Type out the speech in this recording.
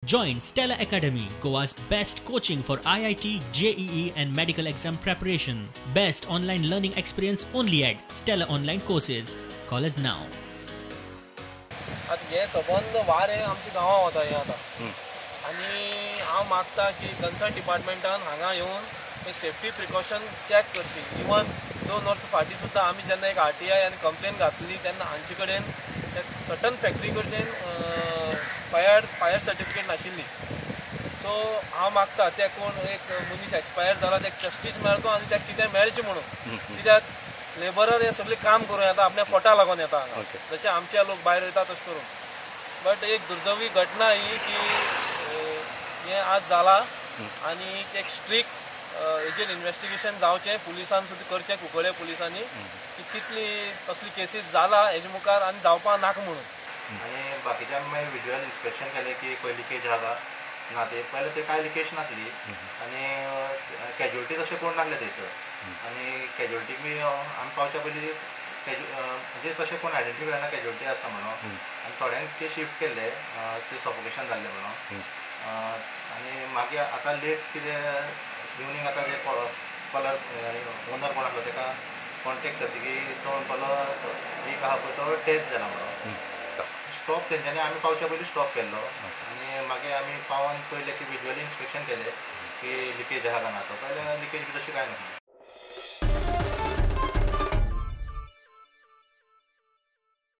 Join Stella Academy, Goa's best coaching for IIT, JEE and medical exam preparation. Best online learning experience only at Stella Online Courses. Call us now. हे सबंद वार हे आमच्या गांवां वता हे आतां आनी हांव मागता की कन्सर्न डिपार्टमेंटान हांगा येवन सेफ्टी प्रिकॉशन चॅक करची. इवन 2 वर्सां फाटीं सुद्दां आमी जेन्ना एक RTI आनी कंप्लेन घातली तेन्ना हांचे कडेन सटन फॅक्टरी कडच्यान फायर सर्टिफिकेट नाशिल्ली. सो हांव मागता ते कोण एक मनीस एक्सपायर जाला ताका जस्टीस मेळचो आनी ताका कितें मेळचें म्हणून. कित्याक लेबरर हे सगळे काम करून येता आपल्या पोटा लागून येता हांगा जशे आमचे लोक भायर येता तशें करून. बट एक दुर्दैवी घटना ही की हे आज जाला आनी एक स्ट्रिक्ट हेजेर इन्वेस्टिगेशन जावचें पुलिसान सुद्दां करचें कुंकळे पुलिसांनी की कितली कसली केसीस जाला हेजे मुखार आनी जावपा नाका म्हणून. आणि बाकीच्या मागीर विज्युअल इन्स्पेक्शन केलें की खंय लिकेज आहा ना ते पयलें ते कांय लिकेज नासली आनी कॅज्युअलिटी तशें कोण नासले थंयसर. आनी कॅज्युअलिटीक बी आमी पावच्या पयलीं म्हणजे तशें कोण आयडेंटिफाय जायना कॅज्युअलिटी आसा म्हणून. आनी थोड्यांक ते शिफ्ट केल्ले ते सफोकेशन जाल्लें म्हणून. आनी मागीर आतां लेट कितें इवनींग आतां जे कलर ओनर कोण आसलो ताका कॉन्टेक्ट करतकीर तो म्हणपालो एक आहा पळय तो डेथ जाला म्हणून. स्टॉप तेंच्यांनी आमी पावच्या पयलीं स्टॉप केल्लो आनी मागीर आमी पावन पयलें की विज्युअली इन्स्पेक्शन केलें की लिकेज आहा काय ना. तो पयलें लिकेज बी तशी कांय नासली.